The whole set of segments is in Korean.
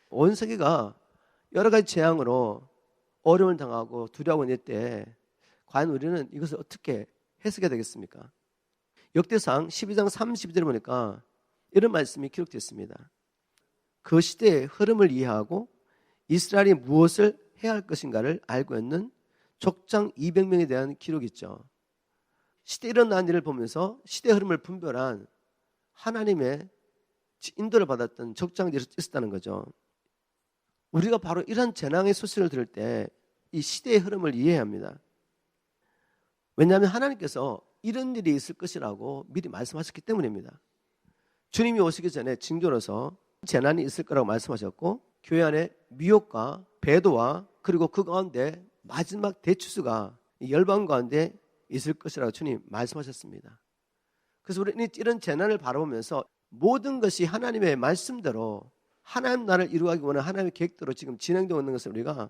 온 세계가 여러 가지 재앙으로 어려움을 당하고 두려워하고 있을 때 과연 우리는 이것을 어떻게 해석해야 되겠습니까? 역대상 12장 32절에 보니까 이런 말씀이 기록되어 있습니다. 그 시대의 흐름을 이해하고 이스라엘이 무엇을 해야 할 것인가를 알고 있는 족장 200명에 대한 기록이 있죠. 시대에 일어난 일을 보면서 시대 흐름을 분별한 하나님의 인도를 받았던 족장들이 있었다는 거죠. 우리가 바로 이런 재난의 소식을 들을 때 이 시대의 흐름을 이해해야 합니다. 왜냐하면 하나님께서 이런 일이 있을 것이라고 미리 말씀하셨기 때문입니다. 주님이 오시기 전에 징조로서 재난이 있을 거라고 말씀하셨고, 교회 안에 미혹과 배도와 그리고 그 가운데 마지막 대추수가 열방 가운데 있을 것이라고 주님 말씀하셨습니다. 그래서 우리는 이런 재난을 바라보면서 모든 것이 하나님의 말씀대로 하나님 나라를 이루기 원하는 하나님의 계획대로 지금 진행되고 있는 것을 우리가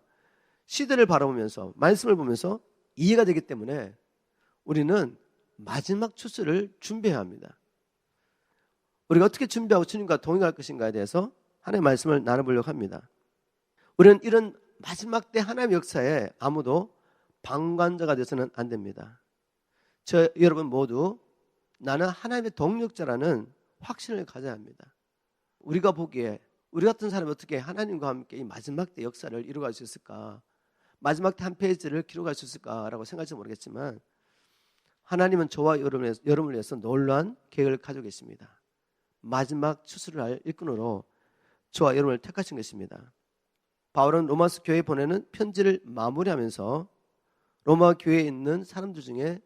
시대를 바라보면서 말씀을 보면서 이해가 되기 때문에 우리는 마지막 추수를 준비해야 합니다. 우리가 어떻게 준비하고 주님과 동행할 것인가에 대해서 하나님의 말씀을 나눠보려고 합니다. 우리는 이런 마지막 때 하나님의 역사에 아무도 방관자가 되어서는 안 됩니다. 여러분 모두 나는 하나님의 동력자라는 확신을 가져야 합니다. 우리가 보기에 우리 같은 사람이 어떻게 하나님과 함께 이 마지막 때 역사를 이루어갈 수 있을까? 마지막 때 한 페이지를 기록할 수 있을까라고 생각할지 모르겠지만 하나님은 저와 여러분을 위해서 놀라운 계획을 가지고 계십니다. 마지막 추수를 할 일꾼으로 저와 여러분을 택하신 것입니다. 바울은 로마서 교회에 보내는 편지를 마무리하면서 로마 교회에 있는 사람들 중에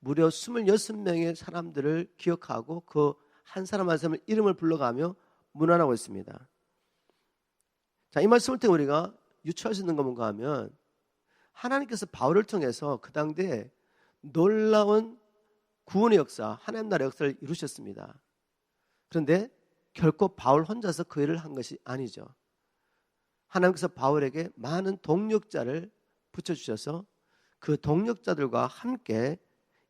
무려 26명의 사람들을 기억하고 그 한 사람 한 사람의 이름을 불러가며 문안하고 있습니다. 자, 이 말씀을 통해 우리가 유추할 수 있는 건 뭔가 하면 하나님께서 바울을 통해서 그 당대에 놀라운 구원의 역사, 하나님 나라의 역사를 이루셨습니다. 그런데 결코 바울 혼자서 그 일을 한 것이 아니죠. 하나님께서 바울에게 많은 동력자를 붙여주셔서 그 동력자들과 함께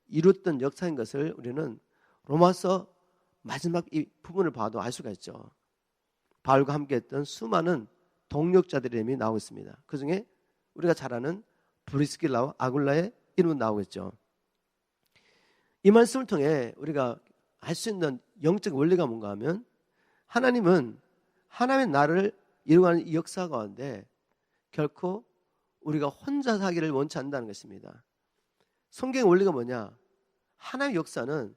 이뤘던 역사인 것을 우리는 로마서 마지막 이 부분을 봐도 알 수가 있죠. 바울과 함께 했던 수많은 동력자들의 이름이 나오고 있습니다. 그 중에 우리가 잘 아는 브리스길라와 아굴라의 이름은 나오고 있죠. 이 말씀을 통해 우리가 알 수 있는 영적 원리가 뭔가 하면 하나님은 하나님의 나라를 이루어가는 이 역사 가운데 결코 우리가 혼자 하기를 원치 않는다는 것입니다. 성경의 원리가 뭐냐? 하나님의 역사는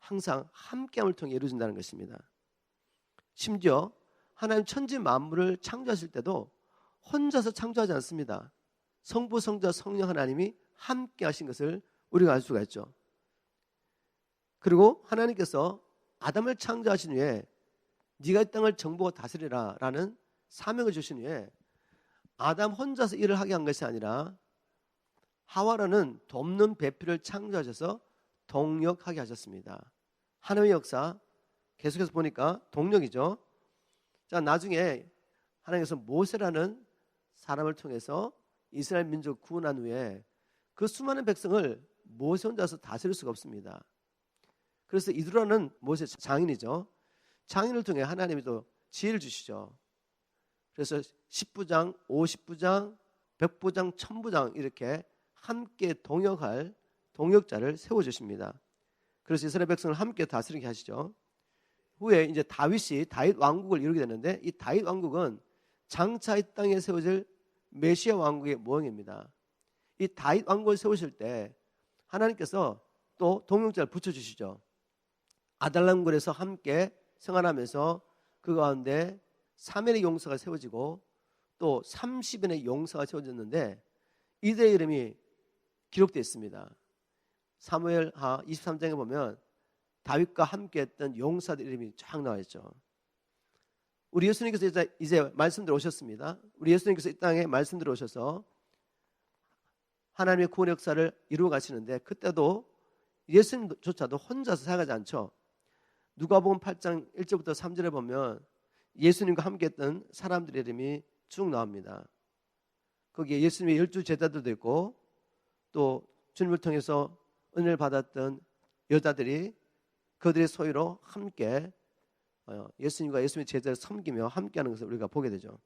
항상 함께함을 통해 이루어진다는 것입니다. 심지어 하나님 천지 만물을 창조하실 때도 혼자서 창조하지 않습니다. 성부, 성자, 성령 하나님이 함께 하신 것을 우리가 알 수가 있죠. 그리고 하나님께서 아담을 창조하신 후에 네가 이 땅을 정복하고 다스리라 라는 사명을 주신 후에 아담 혼자서 일을 하게 한 것이 아니라 하와라는 돕는 배필을 창조하셔서 동력하게 하셨습니다. 하나님의 역사 계속해서 보니까 동력이죠. 자, 나중에 하나님께서 모세라는 사람을 통해서 이스라엘 민족을 구원한 후에 그 수많은 백성을 모세 혼자서 다스릴 수가 없습니다. 그래서 이드라는 모세 장인이죠. 장인을 통해 하나님이 또 지혜를 주시죠. 그래서 10부장, 50부장, 100부장, 1000부장 이렇게 함께 동역할 동역자를 세워주십니다. 그래서 이스라엘 백성을 함께 다스리게 하시죠. 후에 이제 다윗 왕국을 이루게 되는데 이 다윗 왕국은 장차 이 땅에 세워질 메시아 왕국의 모형입니다. 이 다윗 왕국을 세우실 때 하나님께서 또 동역자를 붙여주시죠. 아달람굴에서 함께 생활하면서 그 가운데 사면의 용사가 세워지고 또 30인의 용사가 세워졌는데 이들의 이름이 기록되어 있습니다. 사무엘하 23장에 보면 다윗과 함께했던 용사들 이름이 쫙 나와 있죠. 우리 예수님께서 이제 말씀대로 오셨습니다. 우리 예수님께서 이 땅에 말씀대로 오셔서 하나님의 구원 역사를 이루어 가시는데 그때도 예수님조차도 혼자서 살아가지 않죠. 누가복음 8장 1절부터 3절에 보면 예수님과 함께했던 사람들의 이름이 쭉 나옵니다. 거기에 예수님의 12 제자들도 있고 또 주님을 통해서 은혜를 받았던 여자들이 그들의 소유로 함께 예수님과 예수님의 제자를 섬기며 함께하는 것을 우리가 보게 되죠.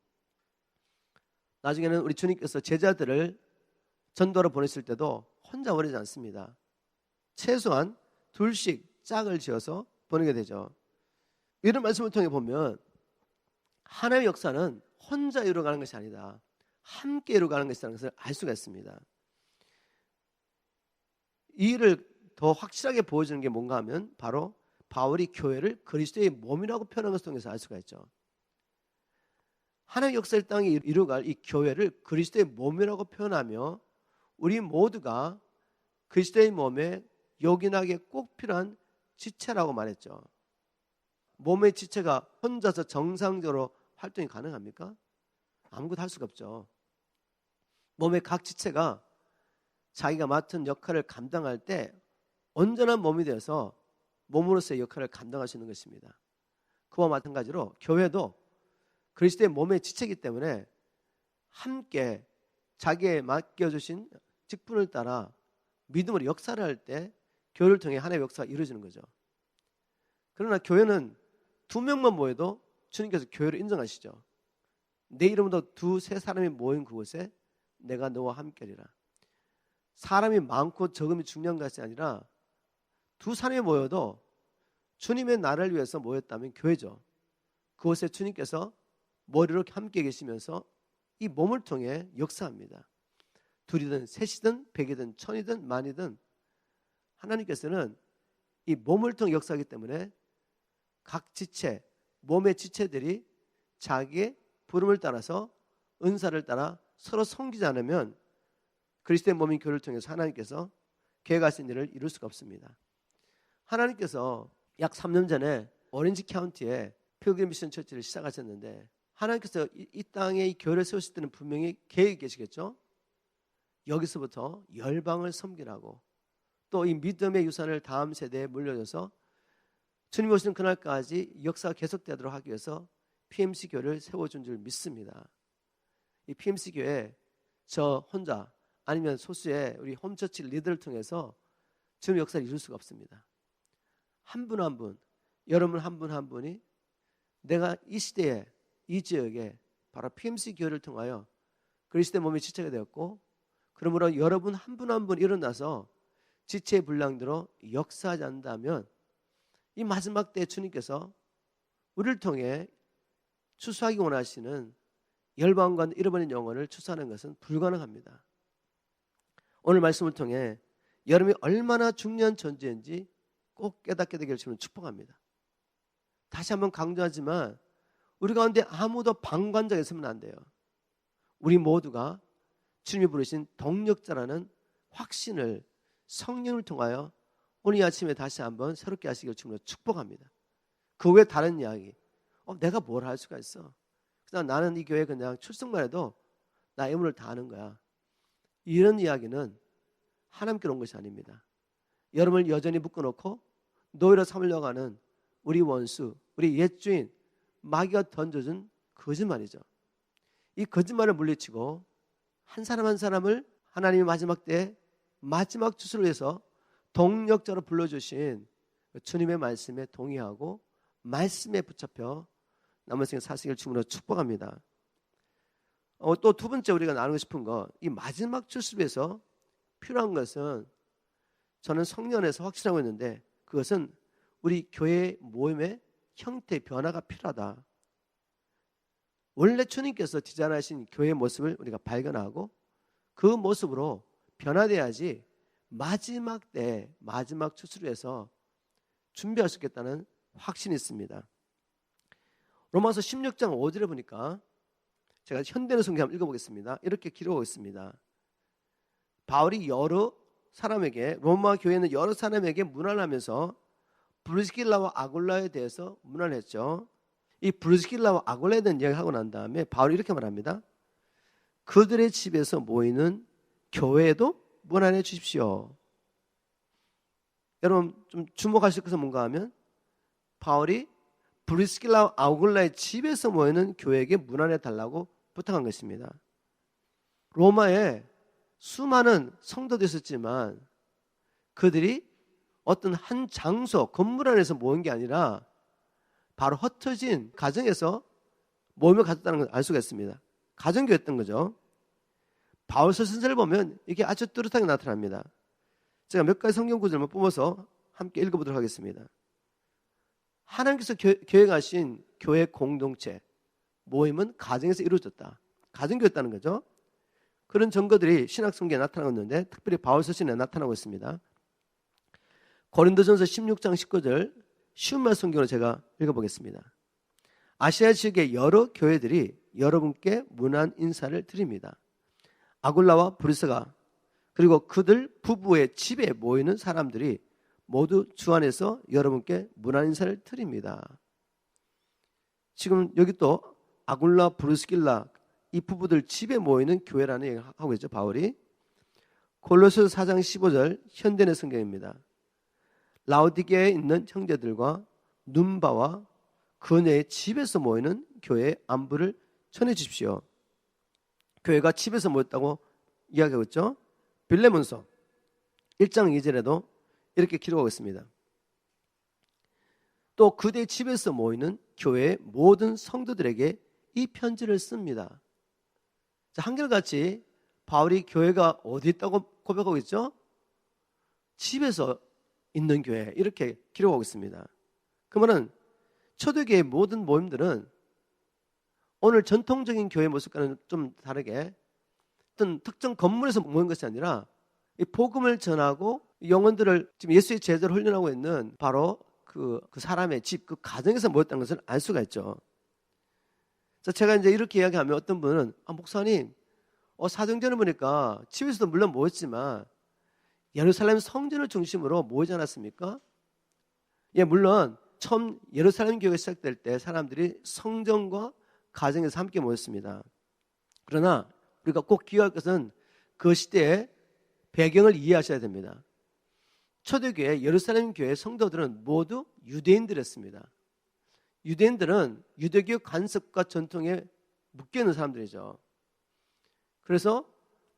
나중에는 우리 주님께서 제자들을 전도로 보냈을 때도 혼자 보내지 않습니다. 최소한 둘씩 짝을 지어서 보내게 되죠. 이런 말씀을 통해 보면 하나님의 역사는 혼자 이루어가는 것이 아니다. 함께 이루어가는 것이라는 것을 알 수가 있습니다. 이 일을 더 확실하게 보여주는 게 뭔가 하면 바로 바울이 교회를 그리스도의 몸이라고 표현한 것을 통해서 알 수가 있죠. 하나님의 역사를 땅에 이루어갈 이 교회를 그리스도의 몸이라고 표현하며 우리 모두가 그리스도의 몸에 요긴하게 꼭 필요한 지체라고 말했죠. 몸의 지체가 혼자서 정상적으로 활동이 가능합니까? 아무것도 할 수가 없죠. 몸의 각 지체가 자기가 맡은 역할을 감당할 때 온전한 몸이 되어서 몸으로서의 역할을 감당할 수 있는 것입니다. 그와 마찬가지로 교회도 그리스도의 몸의 지체이기 때문에 함께 자기의 맡겨주신 직분을 따라 믿음으로 역사를 할 때 교회를 통해 하나님의 역사가 이루어지는 거죠. 그러나 교회는 2명만 모여도 주님께서 교회를 인정하시죠. 내 이름으로 2-3사람이 모인 그곳에 내가 너와 함께하리라. 사람이 많고 적음이 중요한 것이 아니라 2사람이 모여도 주님의 나라를 위해서 모였다면 교회죠. 그곳에 주님께서 머리로 함께 계시면서 이 몸을 통해 역사합니다. 2이든 3이든 100이든 1000이든 만이든 하나님께서는 이 몸을 통해 역사하기 때문에 각 지체, 몸의 지체들이 자기의 부름을 따라서 은사를 따라 서로 섬기지 않으면 그리스도의 몸인 교회를 통해서 하나님께서 계획하신 일을 이룰 수가 없습니다. 하나님께서 약 3년 전에 오렌지 카운티에 필그림 미션 처치를 시작하셨는데 하나님께서 이 땅에 이 교회를 세우실 때는 분명히 계획이 계시겠죠. 여기서부터 열방을 섬기라고 또 이 믿음의 유산을 다음 세대에 물려줘서 주님 오시는 그날까지 역사가 계속되도록 하기 위해서 PMC 교회를 세워준 줄 믿습니다. 이 PMC 교회 저 혼자 아니면 소수의 우리 홈처치 리더를 통해서 주님 역사를 이룰 수가 없습니다. 한 분 한 분, 여러분 한 분 한 분이 내가 이 시대에 이 지역에 바로 PMC 교회를 통하여 그리스도의 몸의 지체가 되었고 그러므로 여러분 한 분 한 분 일어나서 지체의 분량대로 역사하지 않는다면 이 마지막 때에 주님께서 우리를 통해 추수하기 원하시는 열방과 잃어버린 영혼을 추수하는 것은 불가능합니다. 오늘 말씀을 통해 여러분이 얼마나 중요한 존재인지 꼭 깨닫게 되기를 주님 축복합니다. 다시 한번 강조하지만 우리 가운데 아무도 방관자가 있으면 안 돼요. 우리 모두가 주님이 부르신 동력자라는 확신을 성령을 통하여 오늘 아침에 다시 한번 새롭게 하시기를 주님으로 축복합니다. 그 외에 다른 이야기 내가 뭘 할 수가 있어. 그냥 나는 이 교회 그냥 출석만 해도 나의 의무를 다하는 거야. 이런 이야기는 하나님께 온 것이 아닙니다. 여러분을 여전히 묶어놓고 노예로 삼으려고 하는 우리 원수, 우리 옛 주인 마귀가 던져준 거짓말이죠. 이 거짓말을 물리치고 한 사람 한 사람을 하나님이 마지막 때에 마지막 추수를 위해서 동력자로 불러주신 주님의 말씀에 동의하고 말씀에 붙잡혀 남은 생을 사시기를 주님으로 축복합니다. 또 두 번째 우리가 나누고 싶은 거, 이 마지막 추수를 위해서 필요한 것은 저는 성령에서 확신하고 있는데 그것은 우리 교회 모임의 형태 변화가 필요하다. 원래 주님께서 디자인하신 교회의 모습을 우리가 발견하고 그 모습으로 변화돼야지 마지막 때 마지막 추수를 해서 준비할 수 있겠다는 확신이 있습니다. 로마서 16장 5절에 보니까 제가 현대는 성경 한번 읽어보겠습니다. 이렇게 기록하고 있습니다. 바울이 여러 사람에게 로마 교회는 여러 사람에게 문안을 하면서 브리스길라와 아굴라에 대해서 문안을 했죠. 이 브리스길라와 아굴라에 대한 이야기를 하고 난 다음에 바울이 이렇게 말합니다. 그들의 집에서 모이는 교회에도 문안해 주십시오. 여러분 좀 주목하실 것은 뭔가 하면 바울이 브리스길라와 아굴라의 집에서 모이는 교회에게 문안해 달라고 부탁한 것입니다. 로마에 수많은 성도들이 있었지만 그들이 어떤 한 장소, 건물 안에서 모인 게 아니라 바로 흩어진 가정에서 모임을 가졌다는 걸 알 수가 있습니다. 가정교였던 거죠. 바울서 선서를 보면 이게 아주 뚜렷하게 나타납니다. 제가 몇 가지 성경 구절만 뽑아서 함께 읽어보도록 하겠습니다. 하나님께서 계획하신 교회 공동체, 모임은 가정에서 이루어졌다. 가정교였다는 거죠. 그런 증거들이 신약 성경에 나타나고 있는데 특별히 바울서 신에 나타나고 있습니다. 고린도전서 16장 19절 쉬운 말 성경으로 제가 읽어보겠습니다. 아시아 지역의 여러 교회들이 여러분께 문안 인사를 드립니다. 아굴라와 브리스가 그리고 그들 부부의 집에 모이는 사람들이 모두 주 안에서 여러분께 문안 인사를 드립니다. 지금 여기 또 아굴라, 브리스길라 이 부부들 집에 모이는 교회라는 얘기를 하고 있죠, 바울이. 골로새서 4장 15절 현대의 성경입니다. 라오디게에 있는 형제들과 눈바와 그녀의 집에서 모이는 교회의 안부를 전해 주십시오. 교회가 집에서 모였다고 이야기하고 있죠. 빌레몬서 1장 2절에도 이렇게 기록하고 있습니다. 또 그대 집에서 모이는 교회의 모든 성도들에게 이 편지를 씁니다. 자, 한결같이 바울이 교회가 어디 있다고 고백하고 있죠? 집에서 있는 교회 이렇게 기록하고 있습니다. 그러면 초대교회의 모든 모임들은 오늘 전통적인 교회 모습과는 좀 다르게 어떤 특정 건물에서 모인 것이 아니라 이 복음을 전하고 영혼들을 지금 예수의 제자로 훈련하고 있는 바로 그 사람의 집, 그 가정에서 모였다는 것을 알 수가 있죠. 자, 제가 이제 이렇게 이야기하면 어떤 분은 목사님, 사도행전을 보니까 집에서도 물론 모였지만 예루살렘 성전을 중심으로 모이지 않았습니까? 예, 물론 처음 예루살렘 교회가 시작될 때 사람들이 성전과 가정에서 함께 모였습니다. 그러나 우리가 꼭 기억할 것은 그 시대의 배경을 이해하셔야 됩니다. 초대교회 예루살렘 교회 성도들은 모두 유대인들이었습니다. 유대인들은 유대교 관습과 전통에 묶여있는 사람들이죠. 그래서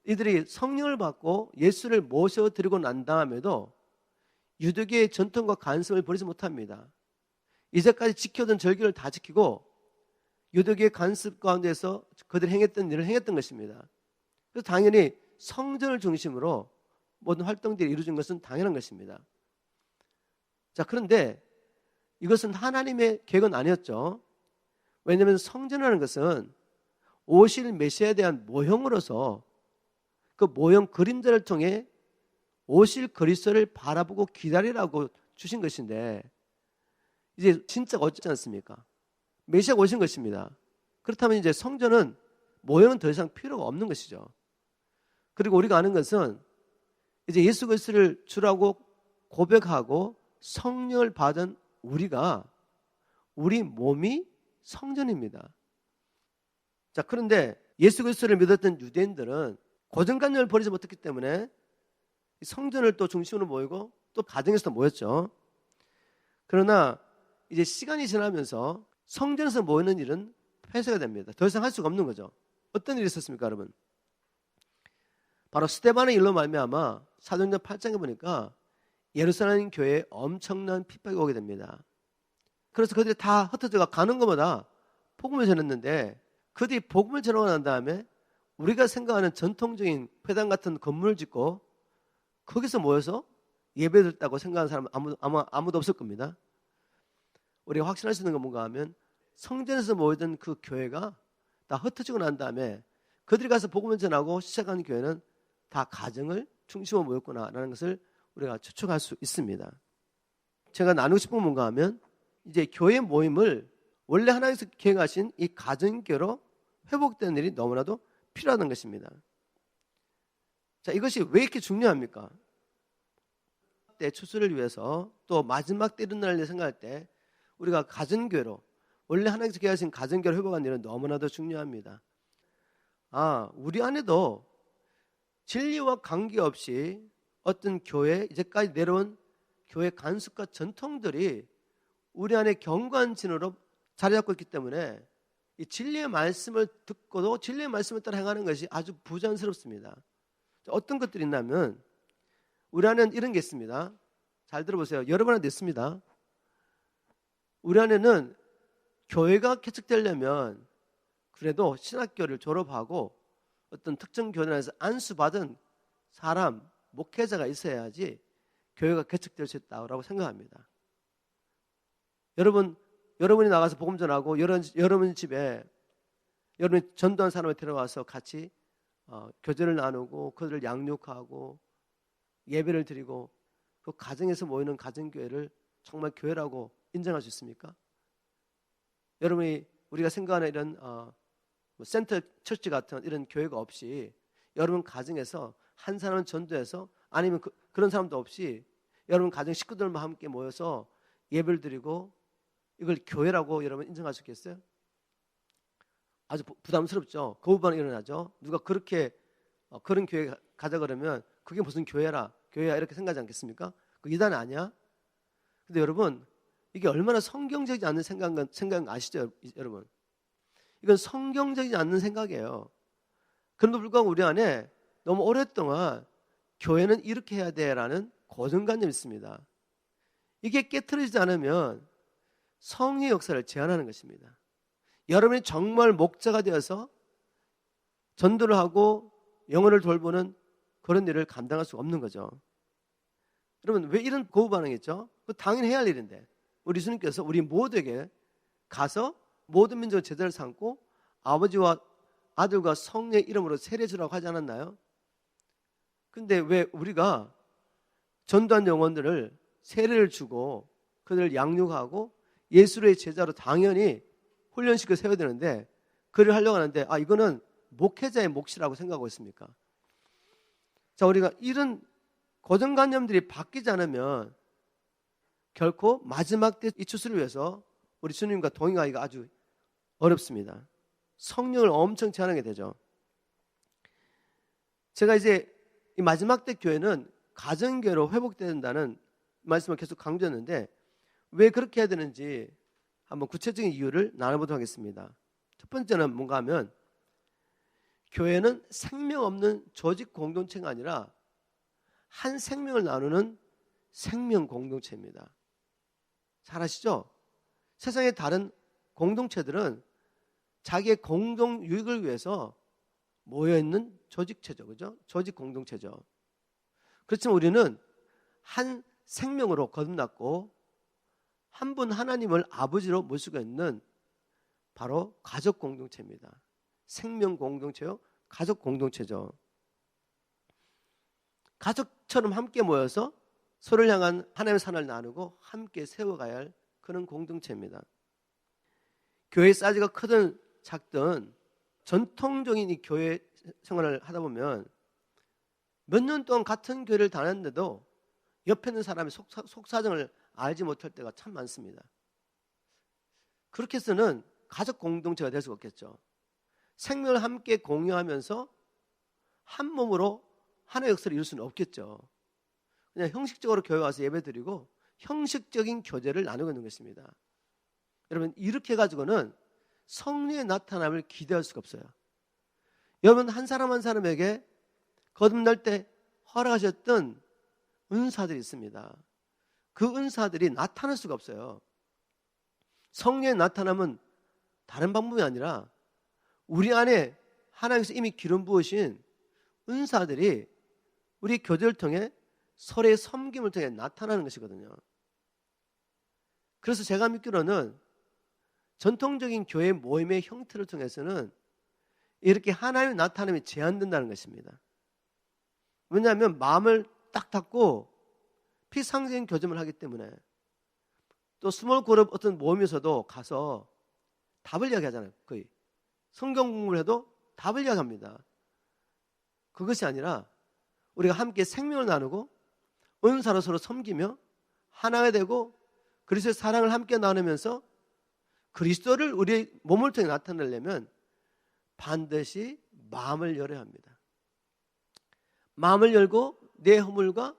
이들이 성령을 받고 예수를 모셔드리고 난 다음에도 유대교의 전통과 관습을 버리지 못합니다. 이제까지 지켜던 절기를 다 지키고 유대교의 관습 가운데서 그들이 행했던 일을 행했던 것입니다. 그래서 당연히 성전을 중심으로 모든 활동들이 이루어진 것은 당연한 것입니다. 자, 그런데 이것은 하나님의 계획은 아니었죠. 왜냐하면 성전이라는 것은 오실 메시아에 대한 모형으로서 그 모형 그림자를 통해 오실 그리스도를 바라보고 기다리라고 주신 것인데 이제 진짜가 어쩌지 않습니까? 메시아가 오신 것입니다. 그렇다면 이제 성전은 모형은 더 이상 필요가 없는 것이죠. 그리고 우리가 아는 것은 이제 예수 그리스도를 주라고 고백하고 성령을 받은 우리가 우리 몸이 성전입니다. 자, 그런데 예수 그리스도를 믿었던 유대인들은 고정관념을 버리지 못했기 때문에 성전을 또 중심으로 모이고 또 가정에서도 모였죠. 그러나 이제 시간이 지나면서 성전에서 모이는 일은 폐쇄가 됩니다. 더 이상 할 수가 없는 거죠. 어떤 일이 있었습니까, 여러분? 바로 스데반의 일로 말미암아 사도행전 8장에 보니까 예루살렘 교회에 엄청난 핍박이 오게 됩니다. 그래서 그들이 다 흩어져가 가는 것마다 복음을 전했는데 그들이 복음을 전하고 난 다음에 우리가 생각하는 전통적인 회당 같은 건물을 짓고 거기서 모여서 예배드렸다고 생각하는 사람은 아무도 없을 겁니다. 우리가 확신할 수 있는 건 뭔가 하면 성전에서 모이던 그 교회가 다 흩어지고 난 다음에 그들이 가서 복음을 전하고 시작한 교회는 다 가정을 중심으로 모였구나라는 것을 우리가 추측할 수 있습니다. 제가 나누고 싶은 건 뭔가 하면 이제 교회 모임을 원래 하나님께서 계획하신 이 가정교로 회복되는 일이 너무나도 필요하다는 것입니다. 자, 이것이 왜 이렇게 중요합니까? 때 추수를 위해서 또 마지막 때 일어날 일 생각할 때 우리가 가정교로 원래 하나님께서 계획하신 가정교로 회복하는 일은 너무나도 중요합니다. 우리 안에도 진리와 관계없이 어떤 교회 이제까지 내려온 교회 관습과 전통들이 우리 안에 경관진으로 자리 잡고 있기 때문에 이 진리의 말씀을 듣고도 진리의 말씀을 따라 행하는 것이 아주 부자연스럽습니다. 어떤 것들이 있냐면 우리 안에는 이런 게 있습니다. 잘 들어보세요. 여러분 안에도 있습니다. 우리 안에는 교회가 개척되려면 그래도 신학교를 졸업하고 어떤 특정 교단에서 안수받은 사람, 목회자가 있어야지 교회가 개척될 수 있다고 생각합니다. 여러분이 나가서 복음 전하고 여러분 집에 여러분이 전도한 사람을 데려와서 같이 교제를 나누고 그들을 양육하고 예배를 드리고 그 가정에서 모이는 가정교회를 정말 교회라고 인정할 수 있습니까? 여러분이 우리가 생각하는 이런 센터 처치 같은 이런 교회가 없이 여러분 가정에서 한 사람은 전도해서 아니면 그런 사람도 없이 여러분 가정 식구들만 함께 모여서 예배를 드리고 이걸 교회라고 여러분 인정할 수 있겠어요? 아주 부담스럽죠. 거부반응이 일어나죠. 누가 그렇게 그런 교회 가자 그러면 그게 무슨 교회야 이렇게 생각하지 않겠습니까? 그 이단 아니야? 근데 여러분 이게 얼마나 성경적이지 않는 생각 아시죠? 여러분 이건 성경적이지 않는 생각이에요. 그럼에도 불구하고 우리 안에 너무 오랫동안 교회는 이렇게 해야 돼라는 고정관념이 있습니다. 이게 깨트려지지 않으면 성의 역사를 제한하는 것입니다. 여러분이 정말 목자가 되어서 전도를 하고 영혼을 돌보는 그런 일을 감당할 수 없는 거죠. 여러분 왜 이런 거부 반응이죠? 당연히 해야 할 일인데 우리 예수님께서 우리 모두에게 가서 모든 민족의 제자를 삼고 아버지와 아들과 성령의 이름으로 세례 주라고 하지 않았나요? 근데 왜 우리가 전도한 영혼들을 세례를 주고 그들을 양육하고 예수의 제자로 당연히 훈련시켜 세워야 되는데 그를 하려고 하는데 이거는 목회자의 몫이라고 생각하고 있습니까? 자, 우리가 이런 고정관념들이 바뀌지 않으면 결코 마지막 때 이 추수를 위해서 우리 주님과 동행하기가 아주 어렵습니다. 성령을 엄청 제한하게 되죠. 제가 이제 이 마지막 때 교회는 가정교회로 회복된다는 말씀을 계속 강조했는데 왜 그렇게 해야 되는지 한번 구체적인 이유를 나눠보도록 하겠습니다. 첫 번째는 뭔가 하면 교회는 생명 없는 조직 공동체가 아니라 한 생명을 나누는 생명 공동체입니다. 잘 아시죠? 세상의 다른 공동체들은 자기의 공동 유익을 위해서 모여있는 조직체죠. 그죠? 조직 공동체죠. 그렇지만 우리는 한 생명으로 거듭났고 한 분 하나님을 아버지로 모시고 있는 바로 가족 공동체입니다. 생명 공동체요, 가족 공동체죠. 가족처럼 함께 모여서 서로를 향한 하나님의 사랑을 나누고 함께 세워가야 할 그런 공동체입니다. 교회 사이즈가 크든 작든 전통적인 이 교회 생활을 하다 보면 몇 년 동안 같은 교회를 다녔는데도 옆에 있는 사람의 속사정을 알지 못할 때가 참 많습니다. 그렇게 해서는 가족 공동체가 될 수가 없겠죠. 생명을 함께 공유하면서 한 몸으로 하나의 역사를 이룰 수는 없겠죠. 그냥 형식적으로 교회 와서 예배드리고 형식적인 교제를 나누고 있는 것입니다. 여러분 이렇게 해가지고는 성령의 나타남을 기대할 수가 없어요. 여러분 한 사람 한 사람에게 거듭날 때 허락하셨던 은사들이 있습니다. 그 은사들이 나타날 수가 없어요. 성령의 나타남은 다른 방법이 아니라 우리 안에 하나님께서 이미 기름 부으신 은사들이 우리 교제를 통해 서로의 섬김을 통해 나타나는 것이거든요. 그래서 제가 믿기로는 전통적인 교회 모임의 형태를 통해서는 이렇게 하나님의 나타남이 제한된다는 것입니다. 왜냐하면 마음을 딱 닫고 피상적인 교제만 하기 때문에. 또 스몰 그룹 어떤 모임에서도 가서 답을 이야기하잖아요. 거의 성경 공부를 해도 답을 이야기합니다. 그것이 아니라 우리가 함께 생명을 나누고 은사로 서로 섬기며 하나가 되고 그리스도의 사랑을 함께 나누면서 그리스도를 우리의 몸을 통해 나타내려면 반드시 마음을 열어야 합니다. 마음을 열고 내 허물과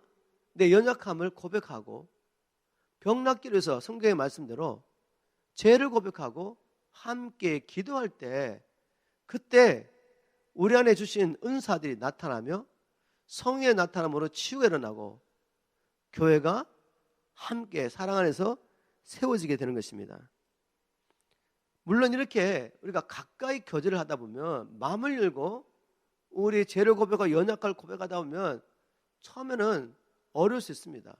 내 연약함을 고백하고 병 낫기 위해서 성경의 말씀대로 죄를 고백하고 함께 기도할 때 그때 우리 안에 주신 은사들이 나타나며 성령의 나타남으로 치유가 일어나고 교회가 함께 사랑 안에서 세워지게 되는 것입니다. 물론 이렇게 우리가 가까이 교제를 하다 보면 마음을 열고 우리 죄를 고백하고 연약할 고백하다 보면 처음에는 어려울 수 있습니다.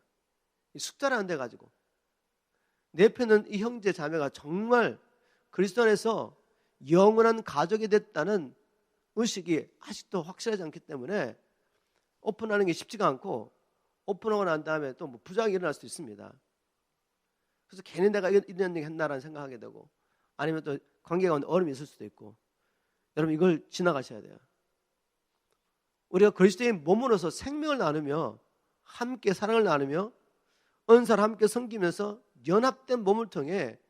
숙달이 안 돼가지고 내 옆에는 이 형제 자매가 정말 그리스도 안에서 영원한 가족이 됐다는 의식이 아직도 확실하지 않기 때문에 오픈하는 게 쉽지가 않고, 오픈하고 난 다음에 또 뭐 부작용이 일어날 수도 있습니다. 그래서 괜히 내가 이런 얘기 했나라는 생각하게 되고, 아니면 또 관계가 어려움이 있을 수도 있고. 여러분, 이걸 지나가셔야 돼요. 우리가 그리스도의 몸으로서 생명을 나누며 함께 사랑을 나누며 은사를 함께 섬기면서 연합된 몸을 통해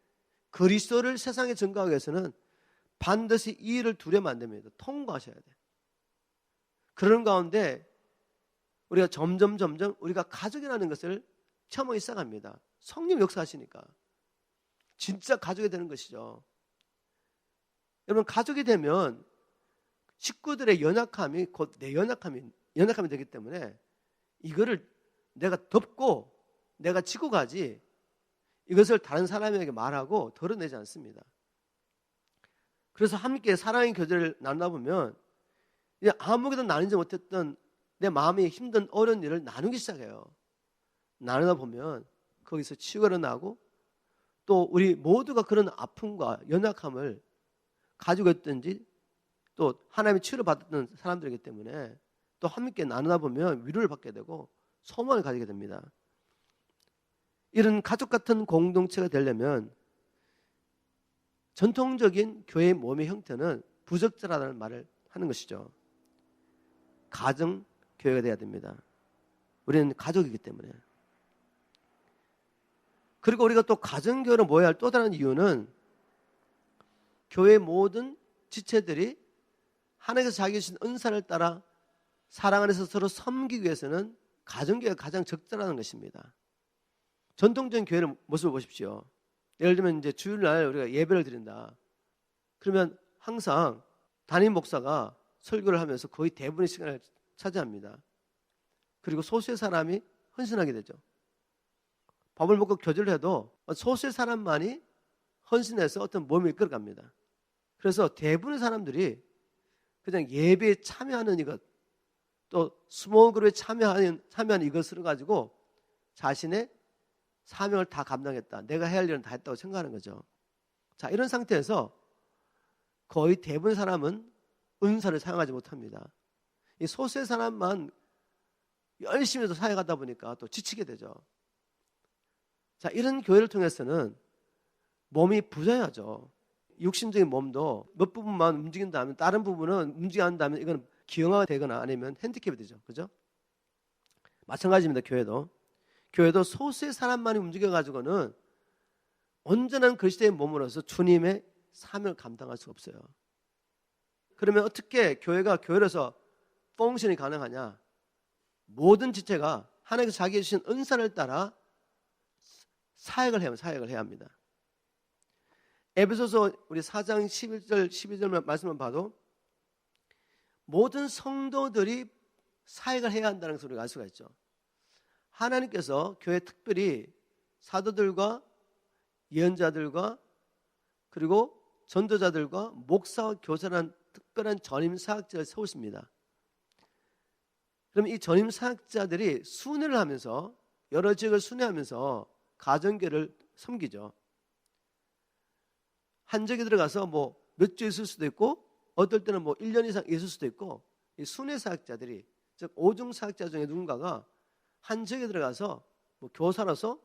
그리스도를 세상에 증거하기 위해서는 반드시 이 일을 두려면 안 됩니다. 통과하셔야 돼요. 그런 가운데 우리가 점점 우리가 가족이라는 것을 체험하기 시작합니다. 성령 역사하시니까 진짜 가족이 되는 것이죠. 여러분, 가족이 되면 식구들의 연약함이 곧 내 연약함이 되기 때문에 이거를 내가 덮고 내가 지고 가지, 이것을 다른 사람에게 말하고 덜어내지 않습니다. 그래서 함께 사랑의 교제를 나누다 보면 이제 아무것도 나누지 못했던 내 마음이 힘든 어려운 일을 나누기 시작해요. 나누다 보면 거기서 치유가 일어나고, 또 우리 모두가 그런 아픔과 연약함을 가지고 있든지 또 하나님의 치유를 받았던 사람들이기 때문에 또 함께 나누다 보면 위로를 받게 되고 소망을 가지게 됩니다. 이런 가족 같은 공동체가 되려면 전통적인 교회의 몸의 형태는 부적절하다는 말을 하는 것이죠. 가정 교회가 돼야 됩니다. 우리는 가족이기 때문에. 그리고 우리가 또 가정교회로 모여야 할 또 다른 이유는 교회의 모든 지체들이 하나님께서 자기 주신 은사를 따라 사랑 안에서 서로 섬기기 위해서는 가정교회가 가장 적절하는 것입니다. 전통적인 교회의 모습을 보십시오. 예를 들면 이제 주일날 우리가 예배를 드린다. 그러면 항상 담임 목사가 설교를 하면서 거의 대부분의 시간을 차지합니다. 그리고 소수의 사람이 헌신하게 되죠. 밥을 먹고 교제를 해도 소수의 사람만이 헌신해서 어떤 몸을 이끌어갑니다. 그래서 대부분의 사람들이 그냥 예배에 참여하는 이것, 또 스몰 그룹에 참여하는 이것을 가지고 자신의 사명을 다 감당했다, 내가 해야 할 일은 다 했다고 생각하는 거죠. 자, 이런 상태에서 거의 대부분의 사람은 은사를 사용하지 못합니다. 이 소수의 사람만 열심히 해서 사역하다 보니까 또 지치게 되죠. 자, 이런 교회를 통해서는 몸이 부자야죠. 육신적인 몸도 몇 부분만 움직인다면 다른 부분은 움직이지 않는다면 이건 기형아가 되거나 아니면 핸디캡이 되죠. 그죠? 마찬가지입니다. 교회도 소수의 사람만이 움직여가지고는 온전한 그리스도의 몸으로서 주님의 사명을 감당할 수가 없어요. 그러면 어떻게 교회가 교회로서 펑션이 가능하냐? 모든 지체가 하나님께서 자기의 주신 은사를 따라 사역을 해야 합니다. 에베소서 우리 4장 11절 12절 말씀을 봐도 모든 성도들이 사역을 해야 한다는 것을 우리가 알 수가 있죠. 하나님께서 교회 특별히 사도들과 예언자들과 그리고 전도자들과 목사와 교사라는 특별한 전임 사역자를 세우십니다. 그럼 이 전임 사역자들이 순회를 하면서 여러 지역을 순회하면서 가정교회를 섬기죠. 한 지역에 들어가서 뭐 몇 주 있을 수도 있고 어떨 때는 뭐 1년 이상 있을 수도 있고, 이 순회 사역자들이, 즉 오중 사역자 중에 누군가가 한 지역에 들어가서 뭐 교사로서,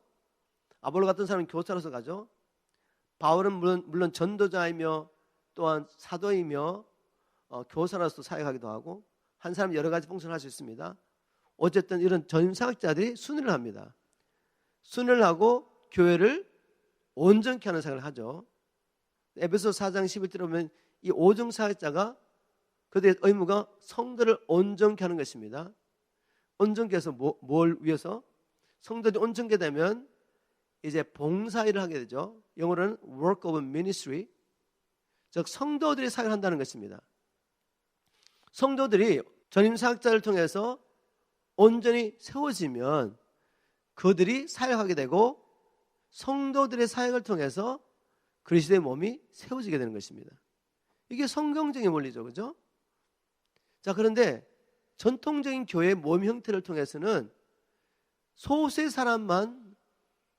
아볼로 같은 사람은 교사로서 가죠. 바울은 물론 전도자이며 또한 사도이며 교사로서 사역하기도 하고, 한 사람은 여러 가지 펑션을 할 수 있습니다. 어쨌든 이런 전임 사역자들이 순회를 합니다. 순회를 하고 교회를 온전케 하는 사역을 하죠. 에베소 4장 11절에 보면 이 오중 사역자가 그들의 의무가 성도를 온전케 하는 것입니다. 온전케 해서 뭘 위해서? 성도들이 온전케 되면 이제 봉사일을 하게 되죠. 영어로는 work of ministry, 즉 성도들이 사역을 한다는 것입니다. 성도들이 전임 사역자를 통해서 온전히 세워지면 그들이 사역하게 되고, 성도들의 사역을 통해서 그리스도의 몸이 세워지게 되는 것입니다. 이게 성경적인 원리죠. 그죠? 자, 그런데 전통적인 교회의 몸 형태를 통해서는 소수의 사람만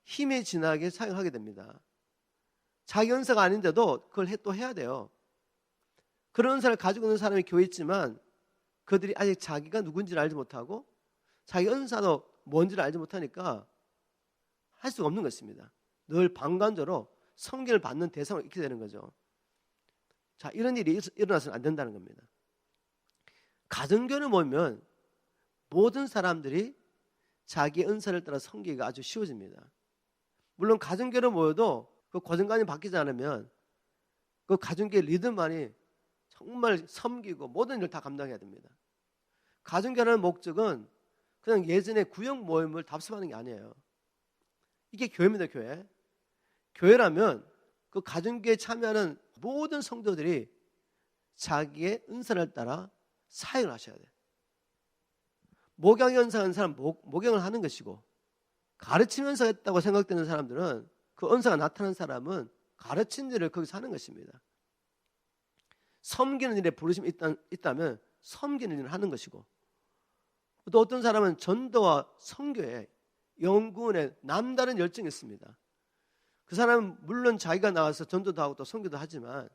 힘에 진하게 사용하게 됩니다. 자기 은사가 아닌데도 그걸 또 해야 돼요. 그런 은사를 가지고 있는 사람이 교회에 있지만 그들이 아직 자기가 누군지를 알지 못하고 자기 은사도 뭔지를 알지 못하니까 할 수가 없는 것입니다. 늘 방관적으로 성경을 받는 대상을 잃게 되는 거죠. 자, 이런 일이 일어나서는 안 된다는 겁니다. 가정교회를 모이면 모든 사람들이 자기의 은사를 따라 섬기기가 아주 쉬워집니다. 물론 가정교회를 모여도 그 고정관이 바뀌지 않으면 그 가정교회 리더만이 정말 섬기고 모든 일을 다 감당해야 됩니다. 가정교회라는 목적은 그냥 예전에 구역 모임을 답습하는 게 아니에요. 이게 교회입니다. 교회. 교회라면 그 가정교회에 참여하는 모든 성도들이 자기의 은사를 따라 사역을 하셔야 돼요. 목양 연사하는 사람 목양을 하는 것이고, 가르치는 은사가 있다고 생각되는 사람들은 그 은사가 나타난 사람은 가르친 일을 거기서 하는 것입니다. 섬기는 일에 부르심이 있다면 섬기는 일을 하는 것이고, 또 어떤 사람은 전도와 선교에 영구원에 남다른 열정이 있습니다. 그 사람은 물론 자기가 나와서 전도도 하고 또 선교도 하지만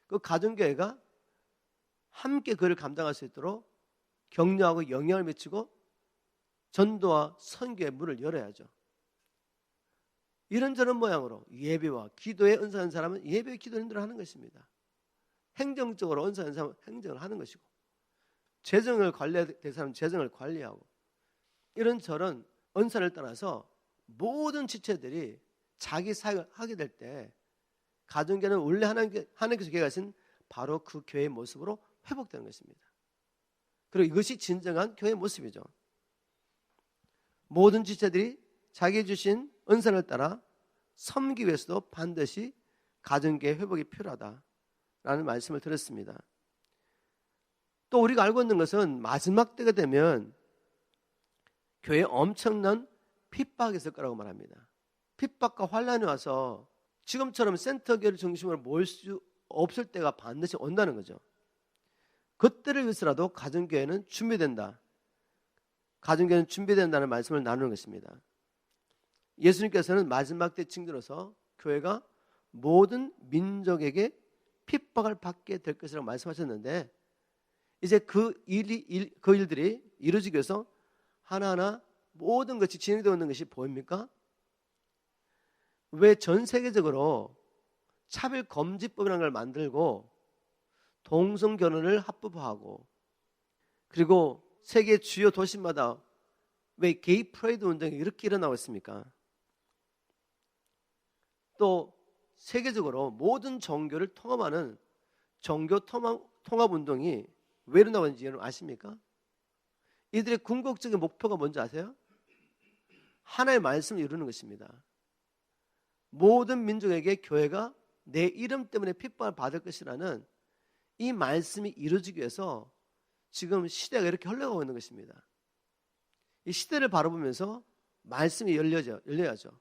그 가정교회가 함께 그를 감당할 수 있도록 격려하고 영향을 미치고 전도와 선교의 문을 열어야죠. 이런저런 모양으로 예배와 기도에 은사한 사람은 예배 기도 인도를 하는 것입니다. 행정적으로 은사한 사람은 행정을 하는 것이고, 재정을 관리해야 될 사람은 재정을 관리하고, 이런저런 은사를 따라서 모든 지체들이 자기 사역을 하게 될 때 가정교회는 원래 하나님께서 계획하신 바로 그 교회의 모습으로 회복되는 것입니다. 그리고 이것이 진정한 교회의 모습이죠. 모든 지체들이 자기 주신 은사를 따라 섬기기 위해서도 반드시 가정교회 회복이 필요하다라는 말씀을 드렸습니다. 또 우리가 알고 있는 것은 마지막 때가 되면 교회에 엄청난 핍박이 있을 거라고 말합니다. 핍박과 환란이 와서 지금처럼 센터교회를 중심으로 모일 수 없을 때가 반드시 온다는 거죠. 그때를 위해서라도 가정교회는 준비된다. 가정교회는 준비된다는 말씀을 나누는 것입니다. 예수님께서는 마지막 때 징조로서 교회가 모든 민족에게 핍박을 받게 될 것이라고 말씀하셨는데, 이제 그 일들이 이루어지기 위해서 하나하나 모든 것이 진행되고 있는 것이 보입니까? 왜 전 세계적으로 차별금지법이라는 걸 만들고 동성결혼을 합법화하고, 그리고 세계 주요 도시마다 왜 게이 프라이드 운동이 이렇게 일어나고 있습니까? 또 세계적으로 모든 종교를 통합하는 종교 통합 운동이 왜 일어나고 있는지 여러분 아십니까? 이들의 궁극적인 목표가 뭔지 아세요? 하나의 말씀을 이루는 것입니다. 모든 민족에게 교회가 내 이름 때문에 핍박을 받을 것이라는 이 말씀이 이루어지기 위해서 지금 시대가 이렇게 흘러가고 있는 것입니다. 이 시대를 바라보면서 말씀이 열려야죠.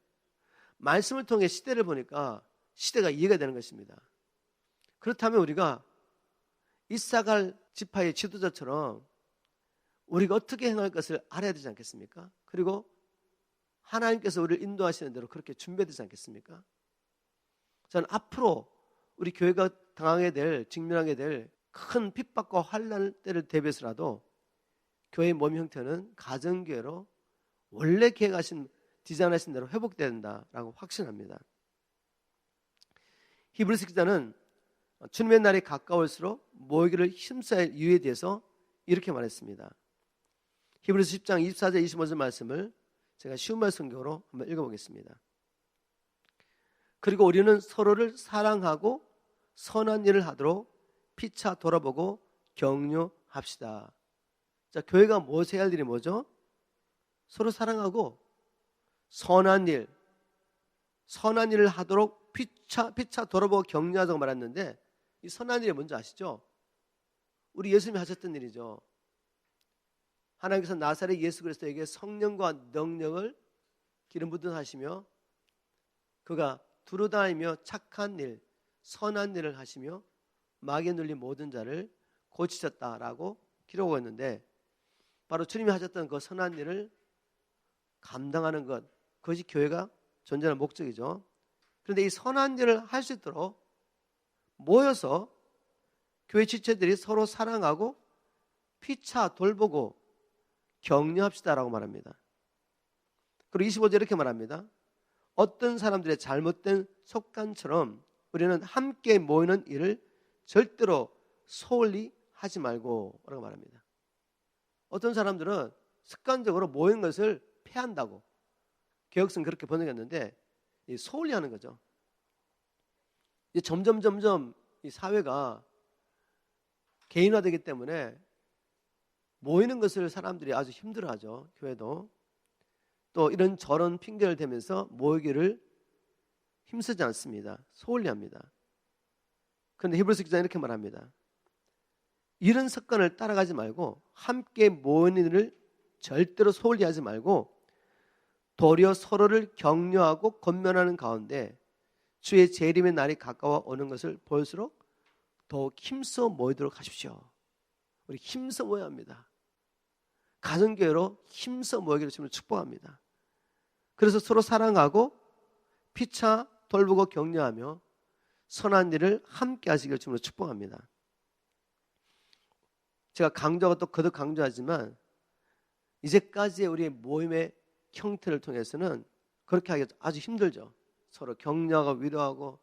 말씀을 통해 시대를 보니까 시대가 이해가 되는 것입니다. 그렇다면 우리가 이사갈 지파의 지도자처럼 우리가 어떻게 행할 것을 알아야 되지 않겠습니까? 그리고 하나님께서 우리를 인도하시는 대로 그렇게 준비해야 되지 않겠습니까? 저는 앞으로 우리 교회가 직면하게 될 큰 핍박과 환난 때를 대비해서라도 교회의 몸 형태는 가정교회로 원래 계획하신 디자인하신 대로 회복돼야 된다라고 확신합니다. 히브리서 기자는 주님의 날이 가까울수록 모이기를 힘써야 할 이유에 대해서 이렇게 말했습니다. 히브리서 10장 24절 25절 말씀을 제가 쉬운 말 성경으로 한번 읽어보겠습니다. 그리고 우리는 서로를 사랑하고 선한 일을 하도록 피차 돌아보고 격려합시다. 자, 교회가 무엇을 해야 할 일이 뭐죠? 서로 사랑하고 선한 일을 하도록 피차 돌아보고 격려하자고 말했는데, 이 선한 일이 뭔지 아시죠? 우리 예수님이 하셨던 일이죠. 하나님께서 나사렛 예수 그리스도에게 성령과 능력을 기름 붓듯 하시며 그가 두루다니며 착한 일, 선한 일을 하시며 마귀에 눌린 모든 자를 고치셨다라고 기록하고 있는데, 바로 주님이 하셨던 그 선한 일을 감당하는 것, 그것이 교회가 존재하는 목적이죠. 그런데 이 선한 일을 할 수 있도록 모여서 교회 지체들이 서로 사랑하고 피차 돌보고 격려합시다라고 말합니다. 그리고 25절 이렇게 말합니다. 어떤 사람들의 잘못된 습관처럼 우리는 함께 모이는 일을 절대로 소홀히 하지 말고 라고 말합니다. 어떤 사람들은 습관적으로 모이는 것을 패한다고, 개혁성 그렇게 번역했는데 소홀히 하는 거죠. 이제 점점 이 사회가 개인화되기 때문에 모이는 것을 사람들이 아주 힘들어하죠. 교회도 또 이런 저런 핑계를 대면서 모이기를 힘쓰지 않습니다. 소홀히 합니다. 그런데 히브리서 기자는 이렇게 말합니다. 이런 습관을 따라가지 말고 함께 모이는 일을 절대로 소홀히 하지 말고 도리어 서로를 격려하고 권면하는 가운데 주의 재림의 날이 가까워 오는 것을 볼수록 더욱 힘써 모이도록 하십시오. 우리 힘써 모여야 합니다. 가정교회로 힘써 모이기를 주님을 축복합니다. 그래서 서로 사랑하고 피차 돌보고 격려하며 선한 일을 함께 하시기를 주님으로 축복합니다. 제가 강조하고 또 거듭 강조하지만 이제까지의 우리의 모임의 형태를 통해서는 그렇게 하기가 아주 힘들죠. 서로 격려하고 위로하고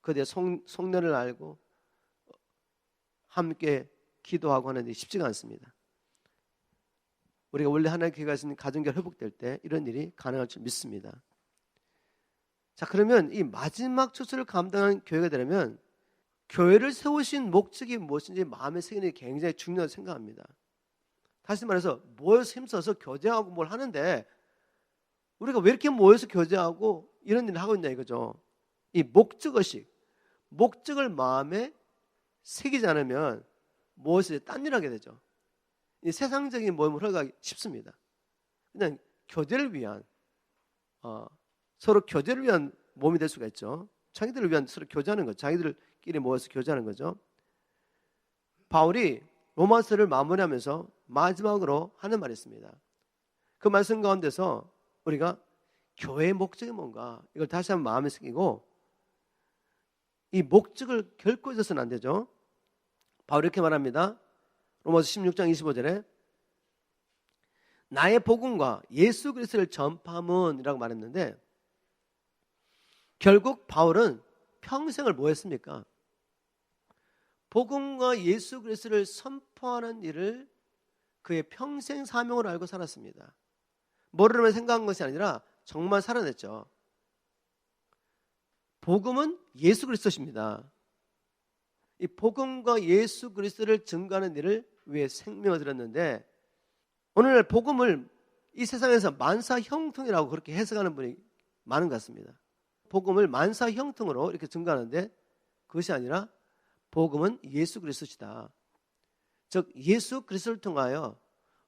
그들의 속내를 알고 함께 기도하고 하는 일이 쉽지가 않습니다. 우리가 원래 하나님의 교회가 있는 가정교회 회복될 때 이런 일이 가능할 줄 믿습니다. 자, 그러면 이 마지막 추수를 감당하는 교회가 되려면 교회를 세우신 목적이 무엇인지 마음에 새기는 게 굉장히 중요하다고 생각합니다. 다시 말해서 모여서 힘써서 교제하고 뭘 하는데 우리가 왜 이렇게 모여서 교제하고 이런 일을 하고 있냐 이거죠. 이 목적의식, 목적을 마음에 새기지 않으면 무엇을 딴 일 하게 되죠. 이 세상적인 모임을 흘러가기 쉽습니다. 그냥 교제를 위한 서로 교제를 위한 몸이 될 수가 있죠. 자기들을 위한 서로 교제하는 거죠. 자기들끼리 모여서 교제하는 거죠. 바울이 로마서를 마무리하면서 마지막으로 하는 말이 있습니다. 그 말씀 가운데서 우리가 교회의 목적이 뭔가 이걸 다시 한번 마음에 새기고 이 목적을 결코 잊어서는 안 되죠. 바울이 이렇게 말합니다. 로마서 16장 25절에 나의 복음과 예수 그리스도를 전파함은 이라고 말했는데 결국 바울은 평생을 뭐 했습니까? 복음과 예수 그리스도를 선포하는 일을 그의 평생 사명으로 알고 살았습니다. 모르면 생각한 것이 아니라 정말 살아냈죠. 복음은 예수 그리스도십니다. 이 복음과 예수 그리스도를 증거하는 일을 위해 생명을 드렸는데 오늘날 복음을 이 세상에서 만사형통이라고 그렇게 해석하는 분이 많은 것 같습니다. 복음을 만사형통으로 이렇게 증거하는데 그것이 아니라 복음은 예수 그리스도시다. 즉 예수 그리스도를 통하여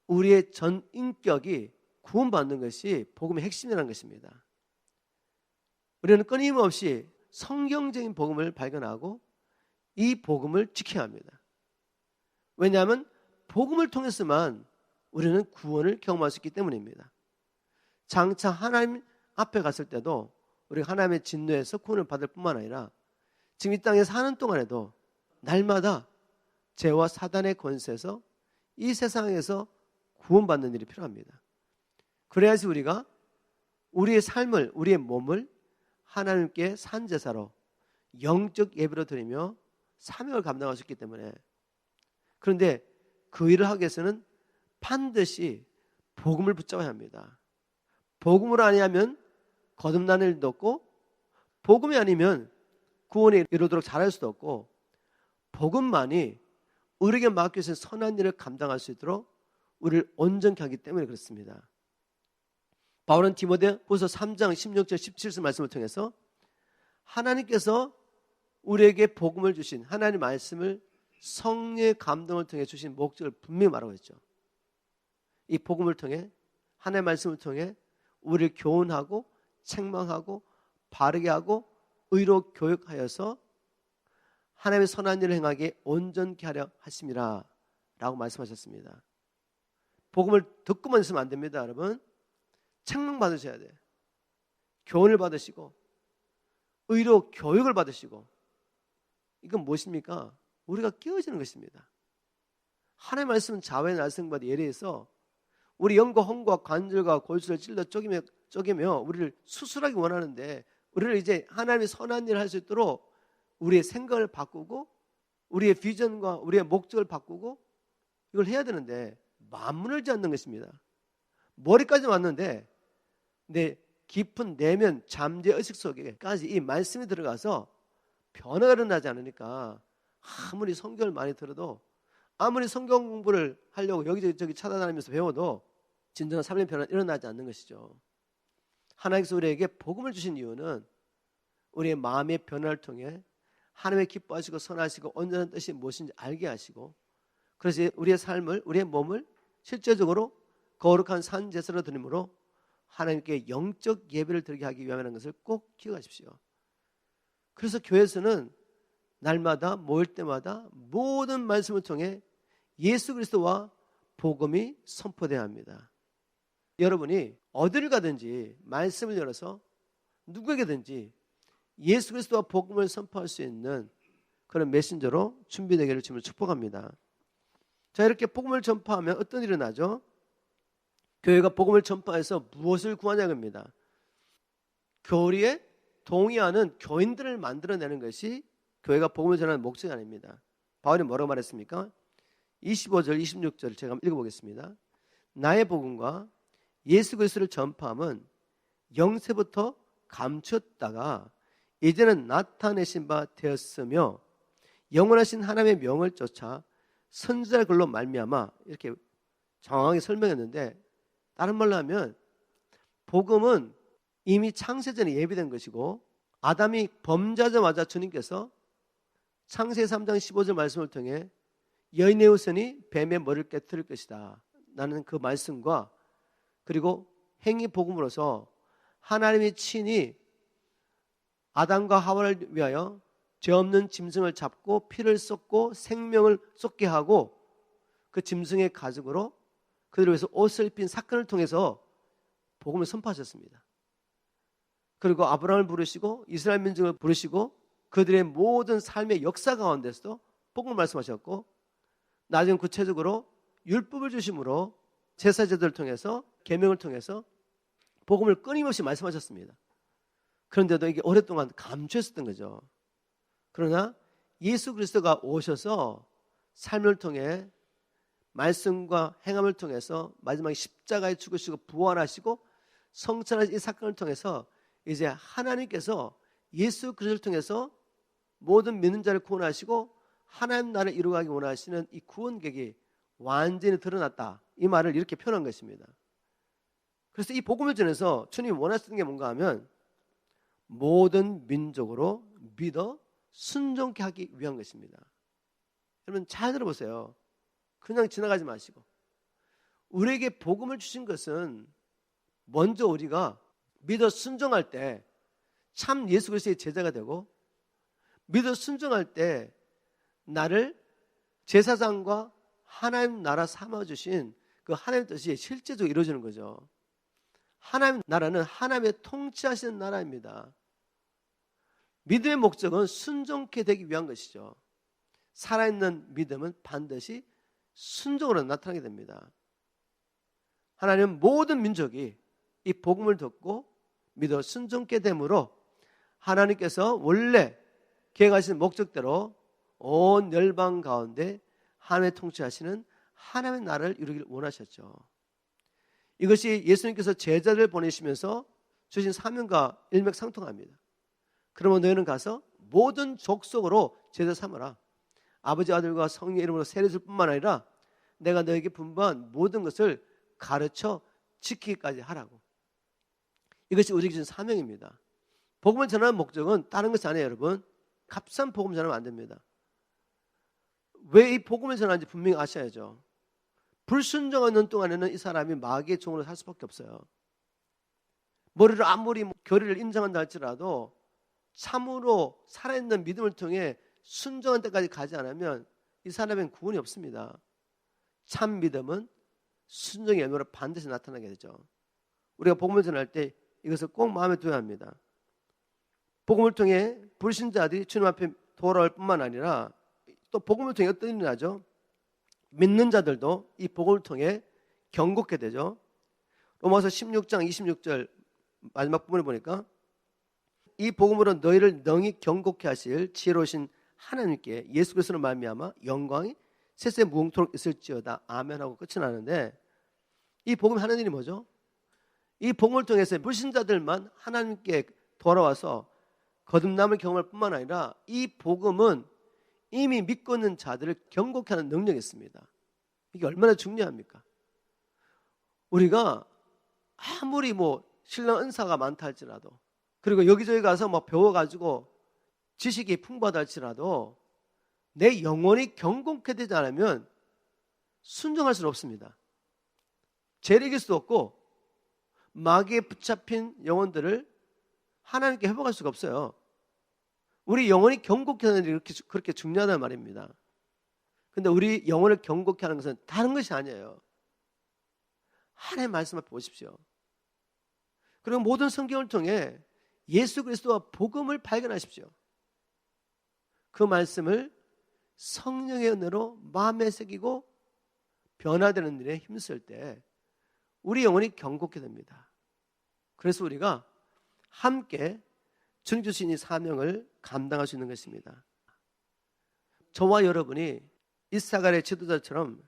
우리의 전 인격이 구원받는 것이 복음의 핵심이라는 것입니다. 우리는 끊임없이 성경적인 복음을 발견하고 이 복음을 지켜야 합니다. 왜냐하면 복음을 통해서만 우리는 구원을 경험할 수 있기 때문입니다. 장차 하나님 앞에 갔을 때도 우리가 하나님의 진노에서 구원을 받을 뿐만 아니라 지금 이 땅에 사는 동안에도 날마다 죄와 사단의 권세에서 이 세상에서 구원받는 일이 필요합니다. 그래야지 우리가 우리의 삶을, 우리의 몸을 하나님께 산제사로 영적 예배로 드리며 사명을 감당할 수 있기 때문에 그런데 그 일을 하기 위해서는 반드시 복음을 붙잡아야 합니다. 복음을 아니하면 거듭나는 일도 없고 복음이 아니면 구원에 이르도록 잘할 수도 없고 복음만이 우리에게 맡겨진 선한 일을 감당할 수 있도록 우리를 온전케 하기 때문에 그렇습니다. 바울은 디모데후서 3장 16절 17절 말씀을 통해서 하나님께서 우리에게 복음을 주신 하나님의 말씀을 성령의 감동을 통해 주신 목적을 분명히 말하고 있죠. 이 복음을 통해 하나님의 말씀을 통해 우리를 교훈하고 책망하고 바르게 하고 의로 교육하여서 하나님의 선한 일을 행하게 온전케 하려 하심이라 라고 말씀하셨습니다. 복음을 듣고만 있으면 안 됩니다. 여러분, 책망 받으셔야 돼요. 교훈을 받으시고 의로 교육을 받으시고. 이건 무엇입니까? 우리가 깨어지는 것입니다. 하나님의 말씀은 자외 날생보다 예리해서 우리 영과 혼과 관절과 골수를 찔러 쪼개며 우리를 수술하기 원하는데, 우리를 이제 하나님의 선한 일을 할 수 있도록 우리의 생각을 바꾸고 우리의 비전과 우리의 목적을 바꾸고 이걸 해야 되는데 만문을 짓는 것입니다. 머리까지 왔는데 내 깊은 내면 잠재 의식 속에까지 이 말씀이 들어가서 변화가 일어나지 않으니까 아무리 성경을 많이 들어도, 아무리 성경 공부를 하려고 여기저기 찾아다니면서 배워도 진정한 삶의 변화는 일어나지 않는 것이죠. 하나님께서 우리에게 복음을 주신 이유는 우리의 마음의 변화를 통해 하나님의 기뻐하시고 선하시고 온전한 뜻이 무엇인지 알게 하시고, 그래서 우리의 삶을, 우리의 몸을 실제적으로 거룩한 산 제사로 드림으로 하나님께 영적 예배를 드리게 하기 위함이라는 것을 꼭 기억하십시오. 그래서 교회에서는 날마다 모일 때마다 모든 말씀을 통해 예수 그리스도와 복음이 선포되어야 합니다. 여러분이 어디를 가든지 말씀을 열어서 누구에게든지 예수 그리스도와 복음을 선포할 수 있는 그런 메신저로 준비되기를 주님을 축복합니다. 자, 이렇게 복음을 전파하면 어떤 일이 일어나죠? 교회가 복음을 전파해서 무엇을 구하냐고 합니다. 교리에 동의하는 교인들을 만들어내는 것이 교회가 복음을 전하는 목적이 아닙니다. 바울이 뭐라고 말했습니까? 25절, 26절 제가 한번 읽어보겠습니다. 나의 복음과 예수 그리스도를 전파함은 영세부터 감추었다가 이제는 나타내신 바 되었으며 영원하신 하나님의 명을 쫓아 선지자의 글로 말미암아, 이렇게 정확하게 설명했는데, 다른 말로 하면 복음은 이미 창세전에 예비된 것이고, 아담이 범죄하자마자 주님께서 창세 3장 15절 말씀을 통해 여인의 후손이 뱀의 머리를 깨뜨릴 것이다 라는 그 말씀과, 그리고 행위 복음으로서 하나님이 친히 아담과 하와를 위하여 죄 없는 짐승을 잡고 피를 쏟고 생명을 쏟게 하고 그 짐승의 가죽으로 그들을 위해서 옷을 입힌 사건을 통해서 복음을 선포하셨습니다. 그리고 아브라함을 부르시고 이스라엘 민족을 부르시고 그들의 모든 삶의 역사 가운데서도 복음을 말씀하셨고, 나중에 구체적으로 율법을 주심으로 제사제도를 통해서 계명을 통해서 복음을 끊임없이 말씀하셨습니다. 그런데도 이게 오랫동안 감추었었던 거죠. 그러나 예수 그리스도가 오셔서 삶을 통해 말씀과 행함을 통해서 마지막에 십자가에 죽으시고 부활하시고 성천하신 이 사건을 통해서 이제 하나님께서 예수 그리스도를 통해서 모든 믿는 자를 구원하시고 하나님 나라를 이루어가기 원하시는 이 구원객이 완전히 드러났다, 이 말을 이렇게 표현한 것입니다. 그래서 이 복음을 전해서 주님이 원하시는 게 뭔가 하면 모든 민족으로 믿어 순종케 하기 위한 것입니다. 여러분 잘 들어보세요. 그냥 지나가지 마시고, 우리에게 복음을 주신 것은 먼저 우리가 믿어 순종할 때 참 예수 그리스도의 제자가 되고, 믿어 순종할 때 나를 제사장과 하나님 나라 삼아주신 그 하나님 뜻이 실제적으로 이루어지는 거죠. 하나님 나라는 하나님의 통치하시는 나라입니다. 믿음의 목적은 순종케 되기 위한 것이죠. 살아있는 믿음은 반드시 순종으로 나타나게 됩니다. 하나님은 모든 민족이 이 복음을 듣고 믿어 순종케 되므로 하나님께서 원래 계획하신 목적대로 온 열방 가운데 하나님의 통치하시는 하나님의 나라를 이루기를 원하셨죠. 이것이 예수님께서 제자를 보내시면서 주신 사명과 일맥상통합니다. 그러면 너희는 가서 모든 족속으로 제자 삼으라. 아버지 아들과 성령의 이름으로 세례줄 뿐만 아니라 내가 너에게 분부한 모든 것을 가르쳐 지키기까지 하라고. 이것이 우리에게 주신 사명입니다. 복음을 전하는 목적은 다른 것이 아니에요. 여러분, 값싼 복음 전하면 안 됩니다. 왜 이 복음을 전하는지 분명히 아셔야죠. 불순종하는 동안에는 이 사람이 마귀의 종으로 살 수밖에 없어요. 머리를 아무리 교리를 인정한다 할지라도 참으로 살아있는 믿음을 통해 순종한 때까지 가지 않으면 이 사람엔 구원이 없습니다. 참 믿음은 순종의 열매로 반드시 나타나게 되죠. 우리가 복음을 전할 때 이것을 꼭 마음에 둬야 합니다. 복음을 통해 불신자들이 주님 앞에 돌아올 뿐만 아니라 또 복음을 통해 어떤 일이 나죠? 믿는 자들도 이 복음을 통해 경고케 되죠. 로마서 16장 26절 마지막 부분을 보니까 이 복음으로 너희를 능히 경고케 하실 지혜로우신 하나님께 예수 그리스도로 말미암아 영광이 세세 무궁토록 있을지어다. 아멘하고 끝이 나는데 이 복음이 하는 일이 뭐죠? 이 복음을 통해서 불신자들만 하나님께 돌아와서 거듭남을 경험할 뿐만 아니라 이 복음은 이미 믿고 있는 자들을 경고케 하는 능력이 있습니다. 이게 얼마나 중요합니까? 우리가 아무리 신령 은사가 많다 할지라도 그리고 여기저기 가서 배워가지고 지식이 풍부하다 할지라도 내 영혼이 경고케 되지 않으면 순종할 수는 없습니다. 죄를 이길 수도 없고 마귀에 붙잡힌 영혼들을 하나님께 회복할 수가 없어요. 우리 영혼이 경고케 하는 일이 그렇게 중요하단 말입니다. 근데 우리 영혼을 경고케 하는 것은 다른 것이 아니에요. 하나님의 말씀 앞에 보십시오. 그리고 모든 성경을 통해 예수 그리스도와 복음을 발견하십시오. 그 말씀을 성령의 은혜로 마음에 새기고 변화되는 일에 힘쓸 때 우리 영혼이 경고케 됩니다. 그래서 우리가 함께 주님 주신 이 사명을 감당할 수 있는 것입니다. 저와 여러분이 이사갈의 지도자처럼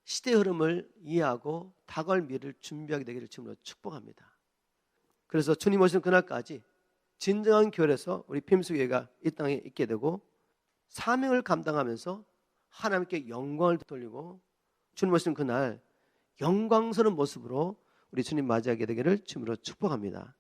시대 흐름을 이해하고 다가올 미래를 준비하게 되기를 주님으로 축복합니다. 그래서 주님 오시는 그날까지 진정한 교회에서 우리 핌수교회가 이 땅에 있게 되고 사명을 감당하면서 하나님께 영광을 돌리고 주님 오시는 그날 영광스러운 모습으로 우리 주님 맞이하게 되기를 주님으로 축복합니다.